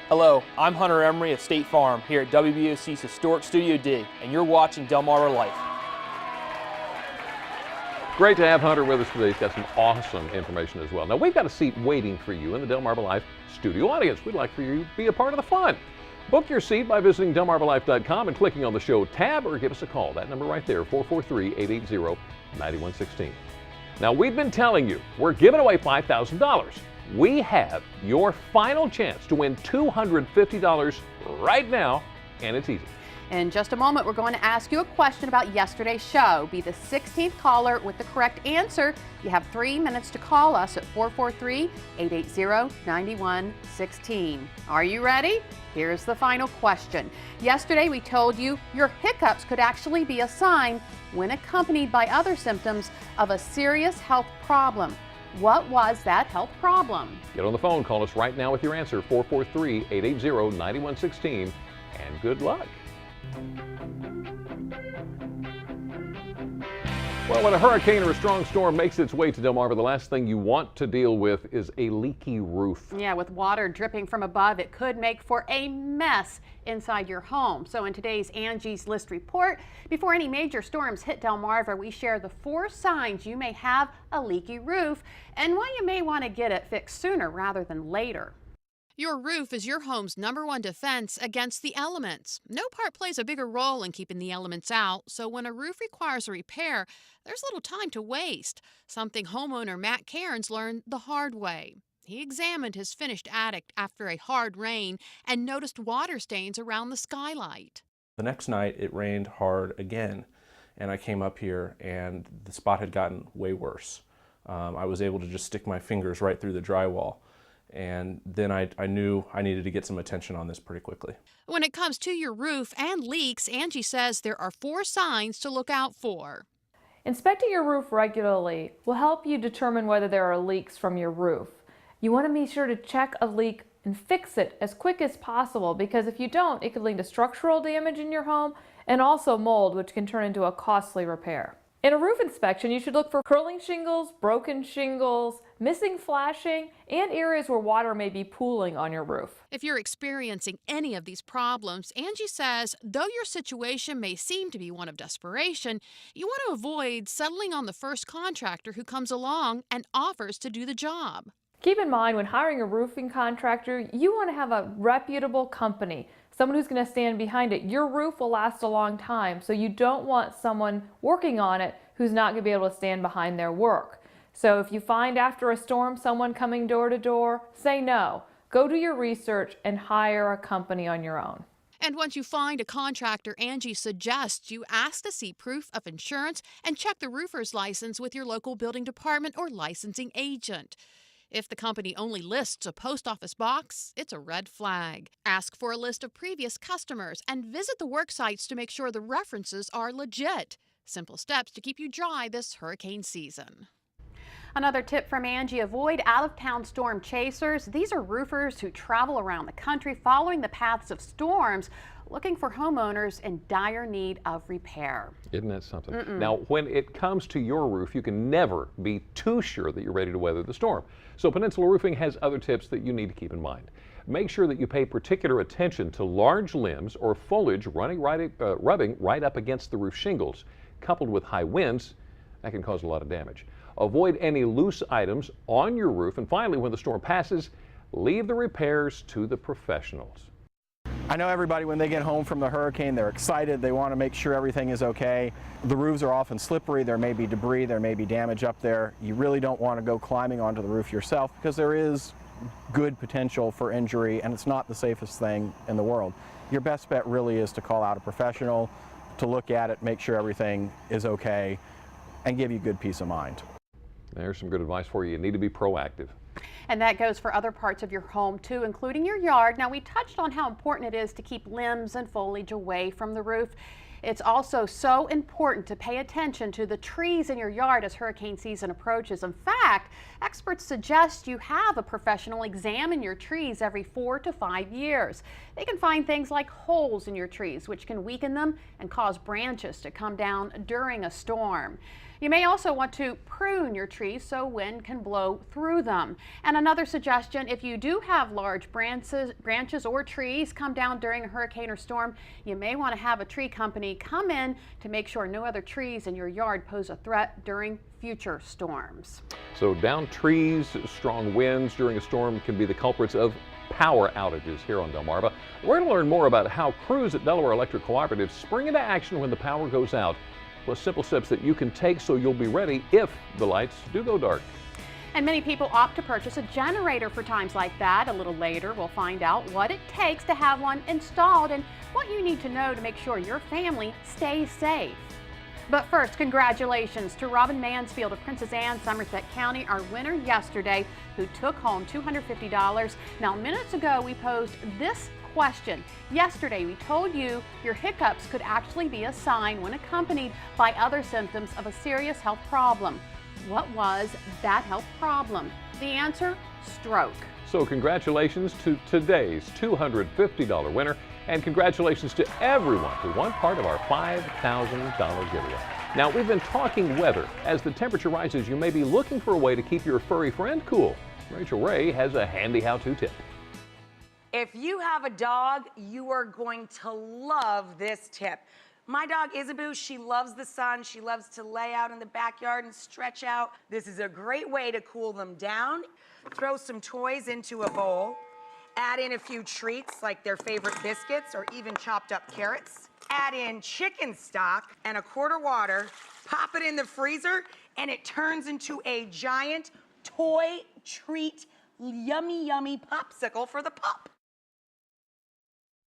Hello, I'm Hunter Emery of State Farm here at WBOC's Historic Studio D, and you're watching Delmarva Life. Great to have Hunter with us today. He's got some awesome information as well. Now, we've got a seat waiting for you in the Delmarva Life studio audience. We'd like for you to be a part of the fun. Book your seat by visiting delmarvalife.com and clicking on the show tab, or give us a call. That number right there, 443-880-9116. Now, we've been telling you we're giving away $5,000. We have your final chance to win $250 right now, and it's easy. In just a moment, we're going to ask you a question about yesterday's show. Be the 16th caller with the correct answer. You have 3 minutes to call us at 443-880-9116. Are you ready? Here's the final question. Yesterday, we told you your hiccups could actually be a sign when accompanied by other symptoms of a serious health problem. What was that health problem? Get on the phone. Call us right now with your answer, 443-880-9116, and good luck. Well, when a hurricane or a strong storm makes its way to Delmarva, the last thing you want to deal with is a leaky roof. Yeah, with water dripping from above, it could make for a mess inside your home. So in today's Angie's List report, before any major storms hit Delmarva, we share the 4 signs you may have a leaky roof and why you may want to get it fixed sooner rather than later. Your roof is your home's #1 defense against the elements. No part plays a bigger role in keeping the elements out, so when a roof requires a repair, there's little time to waste, something homeowner Matt Cairns learned the hard way. He examined his finished attic after a hard rain and noticed water stains around the skylight. The next night it rained hard again, and I came up here and the spot had gotten way worse. I was able to just stick my fingers right through the drywall. And then I knew I needed to get some attention on this pretty quickly. When it comes to your roof and leaks, Angie says there are 4 signs to look out for. Inspecting your roof regularly will help you determine whether there are leaks from your roof. You want to be sure to check a leak and fix it as quick as possible, because if you don't, it could lead to structural damage in your home and also mold, which can turn into a costly repair. In a roof inspection, you should look for curling shingles, broken shingles, missing flashing, and areas where water may be pooling on your roof. If you're experiencing any of these problems, Angie says, though your situation may seem to be one of desperation, you want to avoid settling on the first contractor who comes along and offers to do the job. Keep in mind, when hiring a roofing contractor, you want to have a reputable company, someone who's going to stand behind it. Your roof will last a long time, so you don't want someone working on it who's not going to be able to stand behind their work. So if you find after a storm someone coming door to door, say no. Go do your research and hire a company on your own. And once you find a contractor Angie suggests, you ask to see proof of insurance and check the roofer's license with your local building department or licensing agent. If the company only lists a post office box, it's a red flag. Ask for a list of previous customers and visit the work sites to make sure the references are legit. Simple steps to keep you dry this hurricane season. Another tip from Angie, avoid out-of-town storm chasers. These are roofers who travel around the country following the paths of storms, looking for homeowners in dire need of repair. Isn't that something? Now, when it comes to your roof, you can never be too sure that you're ready to weather the storm. So Peninsula Roofing has other tips that you need to keep in mind. Make sure that you pay particular attention to large limbs or foliage rubbing right up against the roof shingles. Coupled with high winds, that can cause a lot of damage. Avoid any loose items on your roof. And finally, when the storm passes, leave the repairs to the professionals. I know everybody, when they get home from the hurricane, they're excited. They want to make sure everything is okay. The roofs are often slippery. There may be debris. There may be damage up there. You really don't want to go climbing onto the roof yourself, because there is good potential for injury, and it's not the safest thing in the world. Your best bet really is to call out a professional to look at it, make sure everything is okay, and give you good peace of mind. There's some good advice for you. You need to be proactive. And that goes for other parts of your home too, including your yard. Now, we touched on how important it is to keep limbs and foliage away from the roof. It's also so important to pay attention to the trees in your yard as hurricane season approaches. In fact, experts suggest you have a professional examine your trees every 4 to 5 years. They can find things like holes in your trees, which can weaken them and cause branches to come down during a storm. You may also want to prune your trees so wind can blow through them. And another suggestion, if you do have large branches or trees come down during a hurricane or storm, you may want to have a tree company come in to make sure no other trees in your yard pose a threat during future storms. So downed trees, strong winds during a storm can be the culprits of power outages here on Delmarva. We're going to learn more about how crews at Delaware Electric Cooperative spring into action when the power goes out, plus simple steps that you can take so you'll be ready if the lights do go dark. And many people opt to purchase a generator for times like that. A little later, we'll find out what it takes to have one installed and what you need to know to make sure your family stays safe. But first, congratulations to Robin Mansfield of Princess Anne, Somerset County, our winner yesterday, who took home $250. Now, minutes ago, we posed this question. Yesterday, we told you your hiccups could actually be a sign when accompanied by other symptoms of a serious health problem. What was that health problem? The answer, stroke. So congratulations to today's $250 winner, and congratulations to everyone who won part of our $5,000 giveaway. Now, we've been talking weather. As the temperature rises, you may be looking for a way to keep your furry friend cool. Rachel Ray has a handy how-to tip. If you have a dog, you are going to love this tip. My dog Isaboo, she loves the sun. She loves to lay out in the backyard and stretch out. This is a great way to cool them down. Throw some toys into a bowl. Add in a few treats like their favorite biscuits or even chopped up carrots. Add in chicken stock and a quart of water. Pop it in the freezer and it turns into a giant toy treat, yummy, yummy popsicle for the pup.